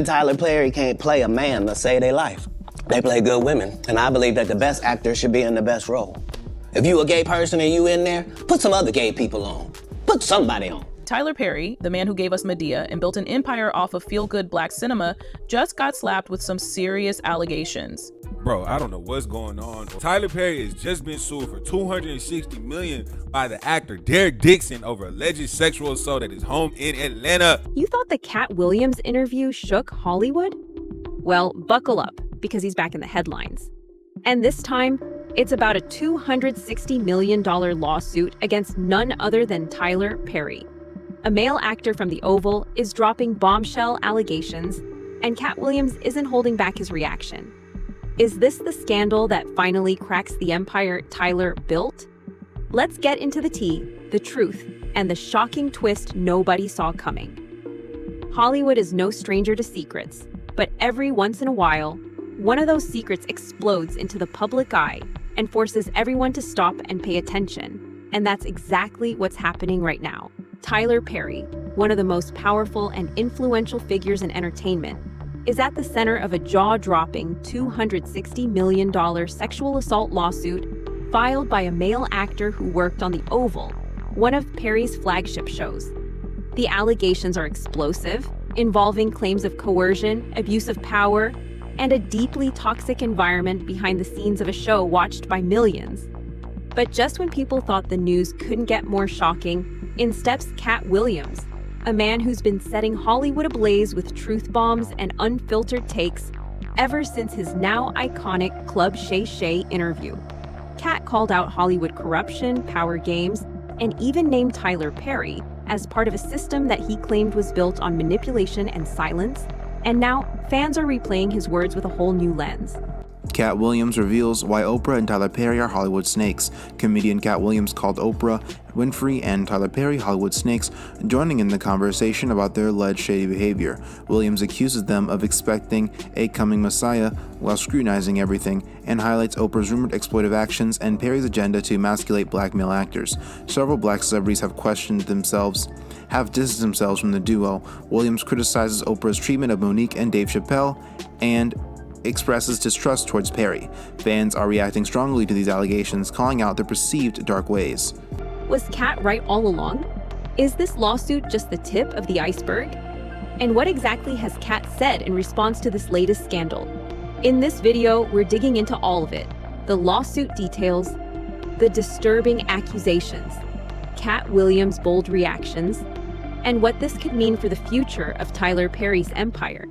Tyler Perry can't play a man to save their life. They play good women, and I believe that the best actor should be in the best role. If you a gay person and you in there, put some other gay people on. Put somebody on. Tyler Perry, the man who gave us Medea and built an empire off of feel-good black cinema, just got slapped with some serious allegations. Bro, I don't know what's going on. Tyler Perry has just been sued for $260 million by the actor Derek Dixon over alleged sexual assault at his home in Atlanta. You thought the Katt Williams interview shook Hollywood? Well, buckle up, because he's back in the headlines. And this time, it's about a $260 million lawsuit against none other than Tyler Perry. A male actor from The Oval is dropping bombshell allegations, and Katt Williams isn't holding back his reaction. Is this the scandal that finally cracks the empire Tyler built? Let's get into the tea, the truth, and the shocking twist nobody saw coming. Hollywood is no stranger to secrets, but every once in a while, one of those secrets explodes into the public eye and forces everyone to stop and pay attention. And that's exactly what's happening right now. Tyler Perry, one of the most powerful and influential figures in entertainment, is at the center of a jaw-dropping $260 million sexual assault lawsuit filed by a male actor who worked on The Oval, one of Perry's flagship shows. The allegations are explosive, involving claims of coercion, abuse of power, and a deeply toxic environment behind the scenes of a show watched by millions. But just when people thought the news couldn't get more shocking, in steps Katt Williams, a man who's been setting Hollywood ablaze with truth bombs and unfiltered takes ever since his now iconic Club Shay Shay interview. Katt called out Hollywood corruption, power games, and even named Tyler Perry as part of a system that he claimed was built on manipulation and silence, and now fans are replaying his words with a whole new lens. Katt Williams reveals why Oprah and Tyler Perry are Hollywood snakes. Comedian Katt Williams called Oprah Winfrey and Tyler Perry Hollywood snakes, joining in the conversation about their alleged shady behavior. Williams accuses them of expecting a coming messiah while scrutinizing everything, and highlights Oprah's rumored exploitive actions and Perry's agenda to emasculate black male actors. Several black celebrities have distanced themselves from the duo. Williams criticizes Oprah's treatment of Monique and Dave Chappelle, and expresses distrust towards Perry. Fans are reacting strongly to these allegations, calling out their perceived dark ways. Was Katt right all along? Is this lawsuit just the tip of the iceberg? And what exactly has Katt said in response to this latest scandal? In this video, we're digging into all of it. The lawsuit details, the disturbing accusations, Katt Williams' bold reactions, and what this could mean for the future of Tyler Perry's empire.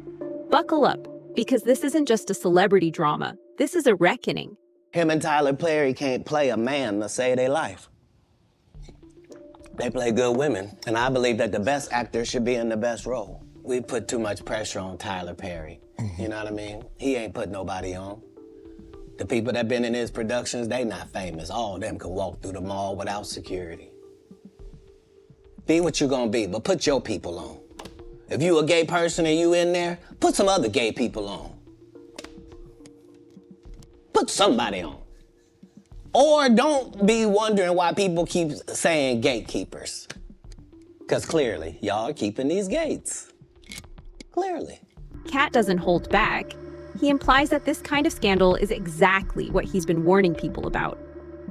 Buckle up, because this isn't just a celebrity drama. This is a reckoning. Him and Tyler Perry can't play a man to save their life. They play good women, and I believe that the best actor should be in the best role. We put too much pressure on Tyler Perry. You know what I mean? He ain't put nobody on. The people that been in his productions, they not famous. All of them can walk through the mall without security. Be what you gonna be, but put your people on. If you a gay person and you in there, put some other gay people on. Put somebody on. Or don't be wondering why people keep saying gatekeepers. Because clearly, y'all are keeping these gates. Clearly. Katt doesn't hold back. He implies that this kind of scandal is exactly what he's been warning people about.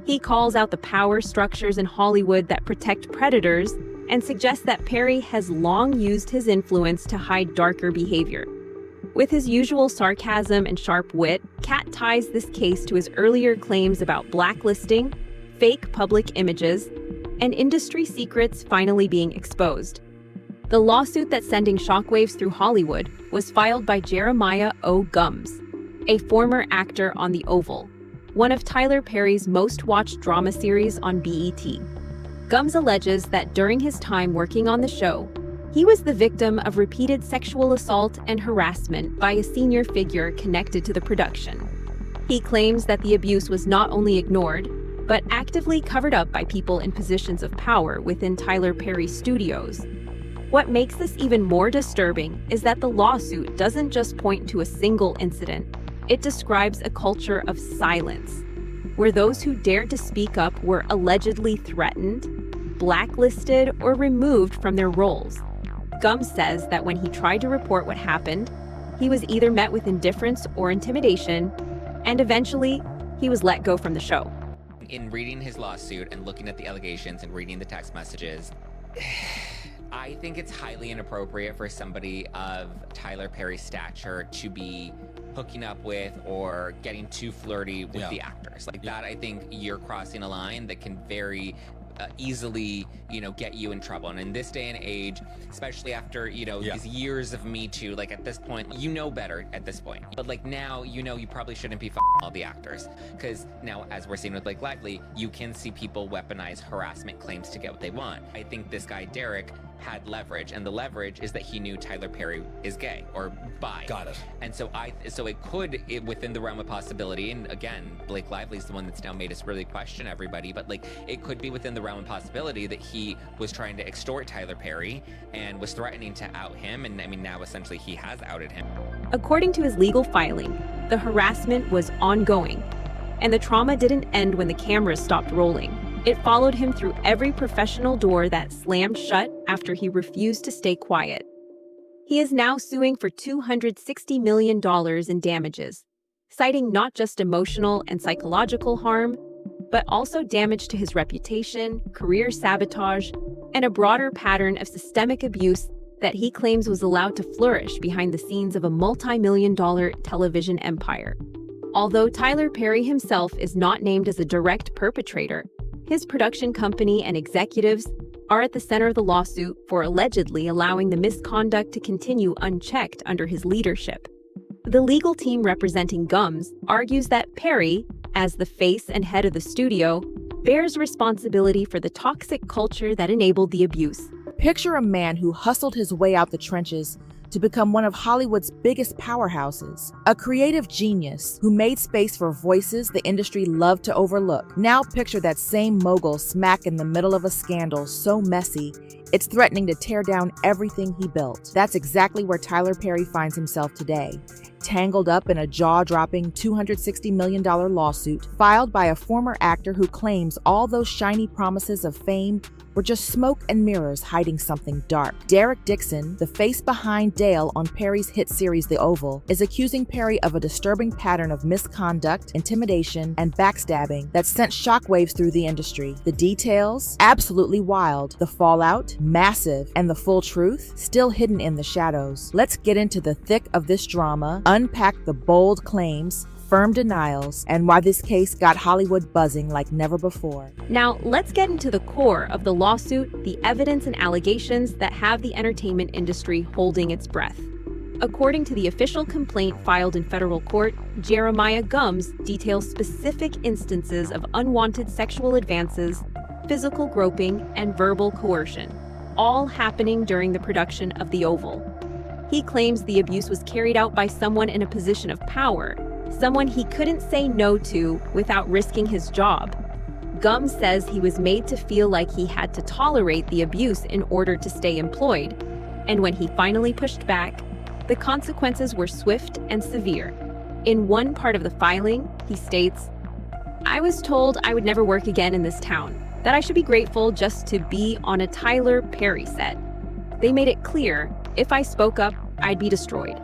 He calls out the power structures in Hollywood that protect predators and suggests that Perry has long used his influence to hide darker behavior. With his usual sarcasm and sharp wit, Katt ties this case to his earlier claims about blacklisting, fake public images, and industry secrets finally being exposed. The lawsuit that's sending shockwaves through Hollywood was filed by Jeremiah O. Gums, a former actor on The Oval, one of Tyler Perry's most-watched drama series on BET. Gums alleges that during his time working on the show, he was the victim of repeated sexual assault and harassment by a senior figure connected to the production. He claims that the abuse was not only ignored, but actively covered up by people in positions of power within Tyler Perry Studios. What makes this even more disturbing is that the lawsuit doesn't just point to a single incident. It describes a culture of silence, where those who dared to speak up were allegedly threatened, blacklisted, or removed from their roles. Gums says that when he tried to report what happened, he was either met with indifference or intimidation, and eventually, he was let go from the show. In reading his lawsuit and looking at the allegations and reading the text messages, I think it's highly inappropriate for somebody of Tyler Perry's stature to be hooking up with or getting too flirty with the actors. Like that, I think you're crossing a line that can very easily, get you in trouble. And in this day and age, especially after, these years of Me Too, like at this point, better at this point. But like now, you probably shouldn't be all the actors. Because now, as we're seeing with Blake Lively, you can see people weaponize harassment claims to get what they want. I think this guy, Derek, had leverage, and the leverage is that he knew Tyler Perry is gay or bi. Got it. And so it could, within the realm of possibility, and again, Blake Lively's the one that's now made us really question everybody, but like it could be within the realm of possibility that he was trying to extort Tyler Perry and was threatening to out him, and I mean now essentially he has outed him. According to his legal filing, the harassment was ongoing, and the trauma didn't end when the cameras stopped rolling. It followed him through every professional door that slammed shut after he refused to stay quiet. He is now suing for $260 million in damages, citing not just emotional and psychological harm, but also damage to his reputation, career sabotage, and a broader pattern of systemic abuse that he claims was allowed to flourish behind the scenes of a multi-million-dollar television empire. Although Tyler Perry himself is not named as a direct perpetrator, his production company and executives are at the center of the lawsuit for allegedly allowing the misconduct to continue unchecked under his leadership. The legal team representing Gums argues that Perry, as the face and head of the studio, bears responsibility for the toxic culture that enabled the abuse. Picture a man who hustled his way out the trenches to become one of Hollywood's biggest powerhouses. A creative genius who made space for voices the industry loved to overlook. Now picture that same mogul smack in the middle of a scandal so messy, it's threatening to tear down everything he built. That's exactly where Tyler Perry finds himself today, tangled up in a jaw-dropping $260 million lawsuit filed by a former actor who claims all those shiny promises of fame were just smoke and mirrors hiding something dark. Derek Dixon, the face behind Dale on Perry's hit series The Oval, is accusing Perry of a disturbing pattern of misconduct, intimidation, and backstabbing that sent shockwaves through the industry. The details? Absolutely wild. The fallout? Massive. And the full truth? Still hidden in the shadows. Let's get into the thick of this drama, unpack the bold claims, firm denials, and why this case got Hollywood buzzing like never before. Now, let's get into the core of the lawsuit, the evidence and allegations that have the entertainment industry holding its breath. According to the official complaint filed in federal court, Jeremiah Gums details specific instances of unwanted sexual advances, physical groping, and verbal coercion, all happening during the production of The Oval. He claims the abuse was carried out by someone in a position of power, someone he couldn't say no to without risking his job. Gums says he was made to feel like he had to tolerate the abuse in order to stay employed, and when he finally pushed back, the consequences were swift and severe. In one part of the filing, he states, "I was told I would never work again in this town, that I should be grateful just to be on a Tyler Perry set. They made it clear, if I spoke up, I'd be destroyed."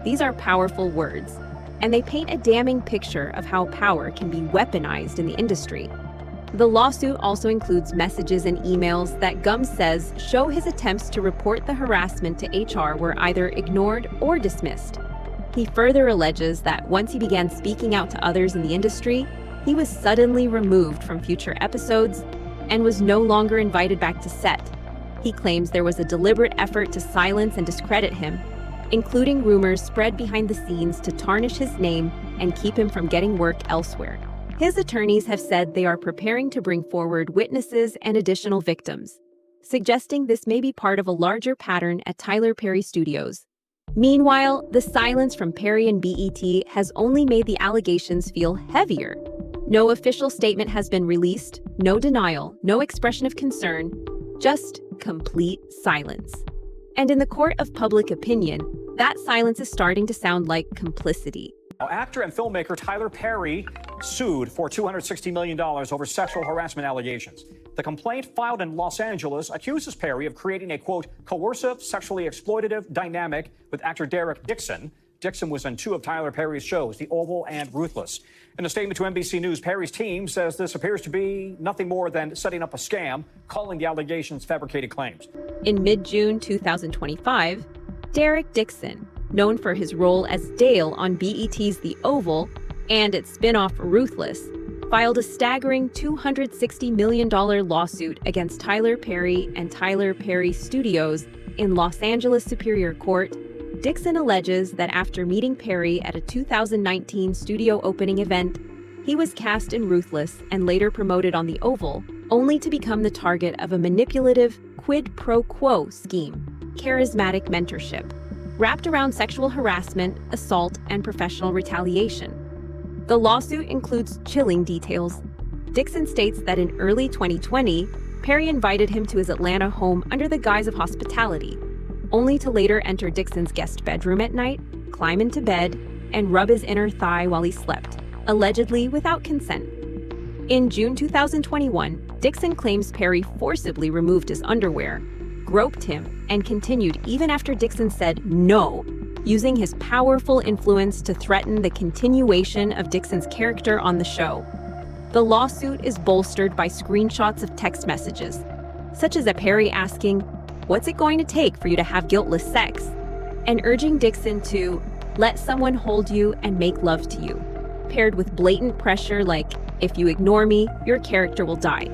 These are powerful words, and they paint a damning picture of how power can be weaponized in the industry. The lawsuit also includes messages and emails that Gums says show his attempts to report the harassment to HR were either ignored or dismissed. He further alleges that once he began speaking out to others in the industry, he was suddenly removed from future episodes and was no longer invited back to set. He claims there was a deliberate effort to silence and discredit him, including rumors spread behind the scenes to tarnish his name and keep him from getting work elsewhere. His attorneys have said they are preparing to bring forward witnesses and additional victims, suggesting this may be part of a larger pattern at Tyler Perry Studios. Meanwhile, the silence from Perry and BET has only made the allegations feel heavier. No official statement has been released, no denial, no expression of concern, just complete silence. And in the court of public opinion, that silence is starting to sound like complicity. Actor and filmmaker Tyler Perry sued for $260 million over sexual harassment allegations. The complaint filed in Los Angeles accuses Perry of creating a, quote, coercive, sexually exploitative dynamic with actor Derek Dixon. Dixon was in 2 of Tyler Perry's shows, The Oval and Ruthless. In a statement to NBC News, Perry's team says this appears to be nothing more than setting up a scam, calling the allegations fabricated claims. In mid-June 2025, Derek Dixon, known for his role as Dale on BET's The Oval and its spin-off Ruthless, filed a staggering $260 million lawsuit against Tyler Perry and Tyler Perry Studios in Los Angeles Superior Court. Dixon alleges that after meeting Perry at a 2019 studio opening event, he was cast in Ruthless and later promoted on The Oval, only to become the target of a manipulative quid pro quo scheme, charismatic mentorship, wrapped around sexual harassment, assault, and professional retaliation. The lawsuit includes chilling details. Dixon states that in early 2020, Perry invited him to his Atlanta home under the guise of hospitality, only to later enter Dixon's guest bedroom at night, climb into bed, and rub his inner thigh while he slept, allegedly without consent. In June 2021, Dixon claims Perry forcibly removed his underwear, groped him, and continued even after Dixon said no, using his powerful influence to threaten the continuation of Dixon's character on the show. The lawsuit is bolstered by screenshots of text messages, such as a Perry asking, "What's it going to take for you to have guiltless sex?" and urging Dixon to let someone hold you and make love to you, paired with blatant pressure like, "If you ignore me, your character will die."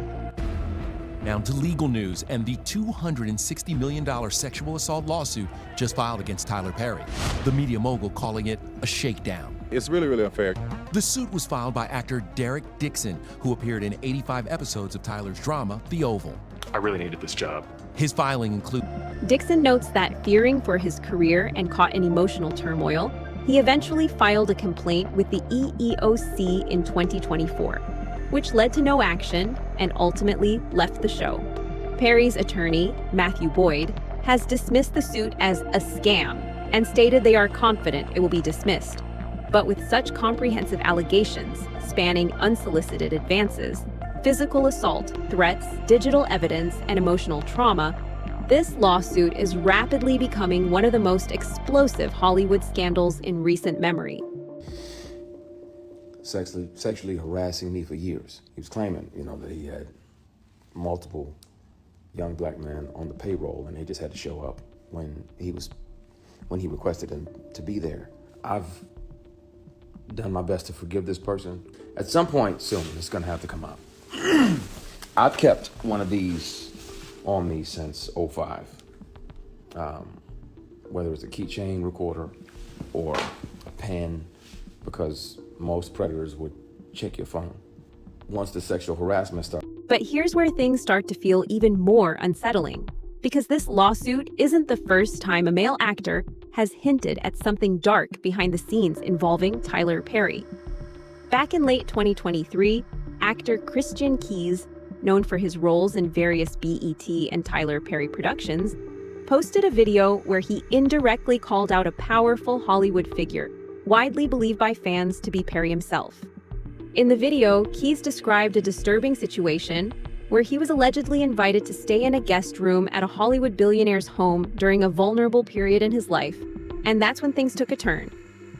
Now to legal news and the $260 million sexual assault lawsuit just filed against Tyler Perry. The media mogul calling it a shakedown. It's really, really unfair. The suit was filed by actor Derek Dixon, who appeared in 85 episodes of Tyler's drama, The Oval. I really needed this job. His filing includes... Dixon notes that fearing for his career and caught in emotional turmoil, he eventually filed a complaint with the EEOC in 2024, which led to no action and ultimately left the show. Perry's attorney, Matthew Boyd, has dismissed the suit as a scam and stated they are confident it will be dismissed. But with such comprehensive allegations spanning unsolicited advances, physical assault, threats, digital evidence, and emotional trauma, this lawsuit is rapidly becoming one of the most explosive Hollywood scandals in recent memory. Sexually harassing me for years. He was claiming, that he had multiple young black men on the payroll, and they just had to show up when he requested them to be there. I've done my best to forgive this person. At some point soon, it's gonna have to come out. I've kept one of these on me since '05. Whether it's a keychain recorder or a pen, because most predators would check your phone once the sexual harassment starts. But here's where things start to feel even more unsettling, because this lawsuit isn't the first time a male actor has hinted at something dark behind the scenes involving Tyler Perry. Back in late 2023, actor Christian Keyes, known for his roles in various BET and Tyler Perry productions, posted a video where he indirectly called out a powerful Hollywood figure, widely believed by fans to be Perry himself. In the video, Keyes described a disturbing situation where he was allegedly invited to stay in a guest room at a Hollywood billionaire's home during a vulnerable period in his life, and that's when things took a turn.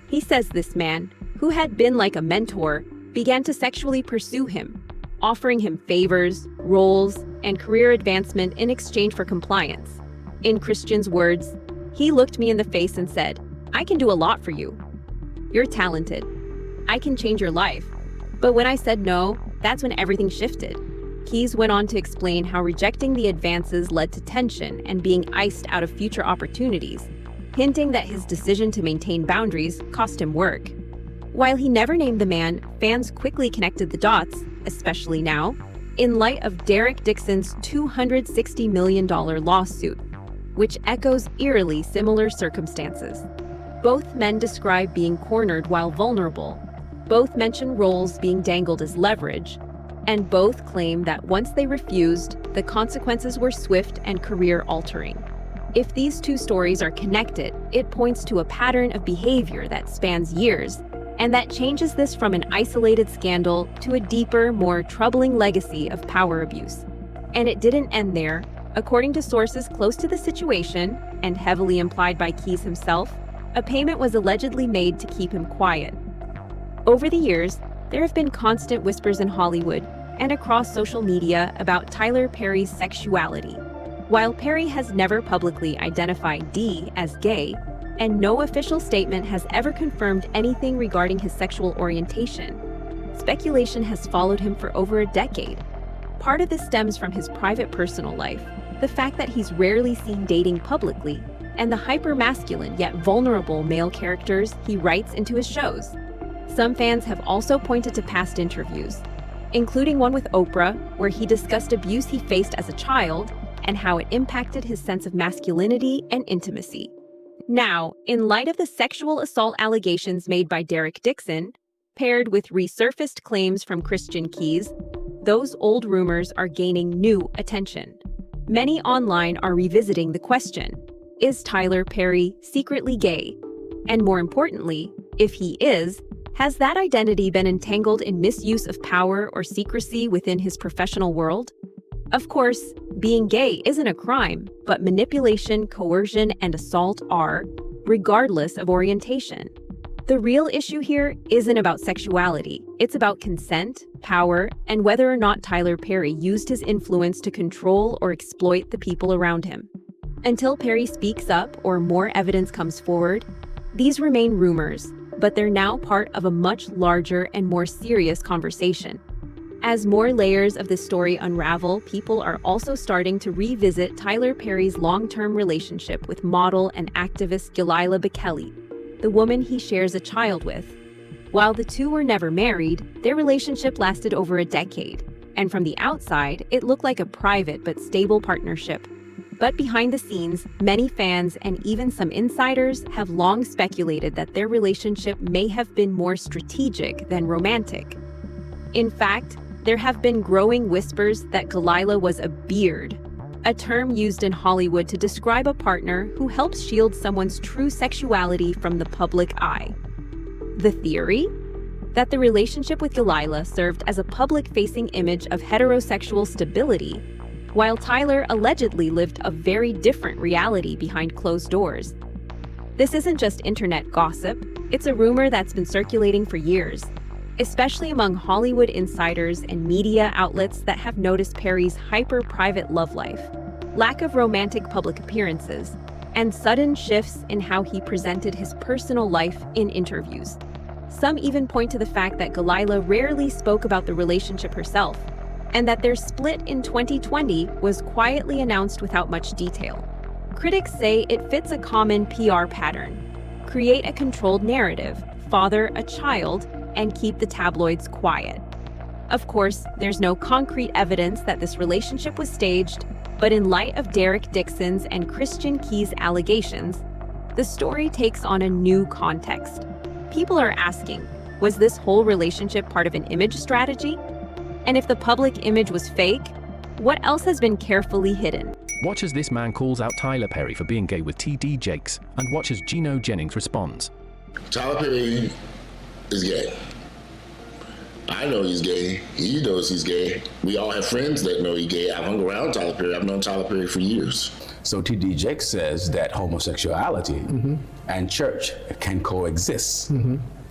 He says this man, who had been like a mentor, began to sexually pursue him, offering him favors, roles, and career advancement in exchange for compliance. In Christian's words, he looked me in the face and said, "I can do a lot for you. You're talented. I can change your life." But when I said no, that's when everything shifted. Keyes went on to explain how rejecting the advances led to tension and being iced out of future opportunities, hinting that his decision to maintain boundaries cost him work. While he never named the man, fans quickly connected the dots, especially now, in light of Derek Dixon's $260 million lawsuit, which echoes eerily similar circumstances. Both men describe being cornered while vulnerable. Both mention roles being dangled as leverage, and both claim that once they refused, the consequences were swift and career-altering. If these two stories are connected, it points to a pattern of behavior that spans years, and that changes this from an isolated scandal to a deeper, more troubling legacy of power abuse. And it didn't end there. According to sources close to the situation, and heavily implied by Keys himself, a payment was allegedly made to keep him quiet. Over the years, there have been constant whispers in Hollywood and across social media about Tyler Perry's sexuality. While Perry has never publicly identified D as gay, and no official statement has ever confirmed anything regarding his sexual orientation, speculation has followed him for over a decade. Part of this stems from his private personal life, the fact that he's rarely seen dating publicly, and the hyper-masculine yet vulnerable male characters he writes into his shows. Some fans have also pointed to past interviews, including one with Oprah, where he discussed abuse he faced as a child and how it impacted his sense of masculinity and intimacy. Now, in light of the sexual assault allegations made by Derek Dixon, paired with resurfaced claims from Christian Keys, those old rumors are gaining new attention. Many online are revisiting the question, is Tyler Perry secretly gay? And more importantly, if he is, has that identity been entangled in misuse of power or secrecy within his professional world? Of course, being gay isn't a crime, but manipulation, coercion, and assault are, regardless of orientation. The real issue here isn't about sexuality. It's about consent, power, and whether or not Tyler Perry used his influence to control or exploit the people around him. Until Perry speaks up or more evidence comes forward, these remain rumors, but they're now part of a much larger and more serious conversation. As more layers of this story unravel, people are also starting to revisit Tyler Perry's long-term relationship with model and activist Galila Bekele, the woman he shares a child with. While the two were never married, their relationship lasted over a decade, and from the outside, it looked like a private but stable partnership. But behind the scenes, many fans and even some insiders have long speculated that their relationship may have been more strategic than romantic. In fact, there have been growing whispers that Galila was a beard, a term used in Hollywood to describe a partner who helps shield someone's true sexuality from the public eye. The theory? That the relationship with Galila served as a public-facing image of heterosexual stability, while Tyler allegedly lived a very different reality behind closed doors. This isn't just internet gossip, it's a rumor that's been circulating for years, especially among Hollywood insiders and media outlets that have noticed Perry's hyper-private love life, lack of romantic public appearances, and sudden shifts in how he presented his personal life in interviews. Some even point to the fact that Galila rarely spoke about the relationship herself, and that their split in 2020 was quietly announced without much detail. Critics say it fits a common PR pattern: create a controlled narrative, father a child, and keep the tabloids quiet. Of course, there's no concrete evidence that this relationship was staged, but in light of Derek Dixon's and Christian Keys' allegations, the story takes on a new context. People are asking, was this whole relationship part of an image strategy? And if the public image was fake, what else has been carefully hidden? Watch as this man calls out Tyler Perry for being gay with T.D. Jakes, and watch as Gino Jennings responds. Tyler Perry is gay. I know he's gay. He knows he's gay. We all have friends that know he's gay. I've hung around Tyler Perry. I've known Tyler Perry for years. So T.D. Jakes says that homosexuality and church can coexist.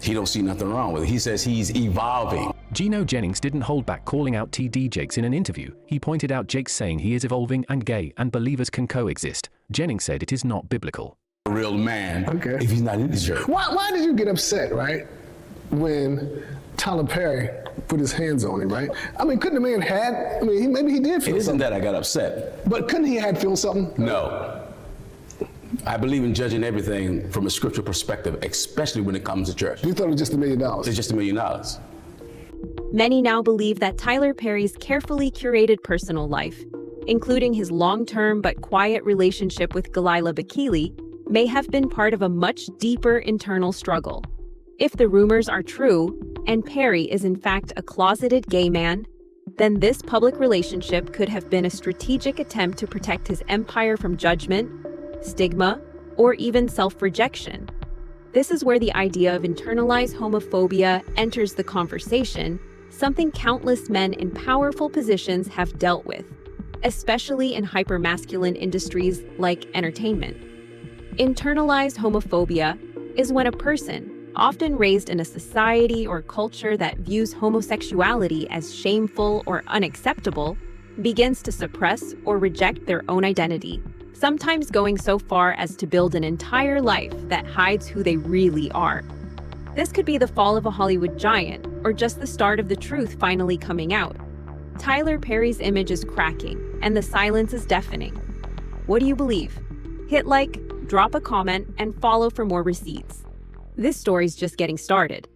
He don't see nothing wrong with it. He says he's evolving. Gino Jennings didn't hold back calling out T.D. Jakes in an interview. He pointed out Jakes saying he is evolving and gay and believers can coexist. Jennings said it is not biblical. A real man, if he's not in the church. Why did you get upset, right, when Tyler Perry put his hands on him, right? I mean, couldn't the man maybe he did feel something. It isn't that I got upset. But couldn't he have feel something? No. I believe in judging everything from a scriptural perspective, especially when it comes to church. You thought it was just $1 million? It's just $1 million. Many now believe that Tyler Perry's carefully curated personal life, including his long-term but quiet relationship with Galila Bekele, may have been part of a much deeper internal struggle. If the rumors are true, and Perry is in fact a closeted gay man, then this public relationship could have been a strategic attempt to protect his empire from judgment, stigma, or even self-rejection. This is where the idea of internalized homophobia enters the conversation, something countless men in powerful positions have dealt with, especially in hypermasculine industries like entertainment. Internalized homophobia is when a person, often raised in a society or culture that views homosexuality as shameful or unacceptable, begins to suppress or reject their own identity, sometimes going so far as to build an entire life that hides who they really are. This could be the fall of a Hollywood giant, or just the start of the truth finally coming out. Tyler Perry's image is cracking, and the silence is deafening. What do you believe? Hit like, drop a comment, and follow for more receipts. This story's just getting started.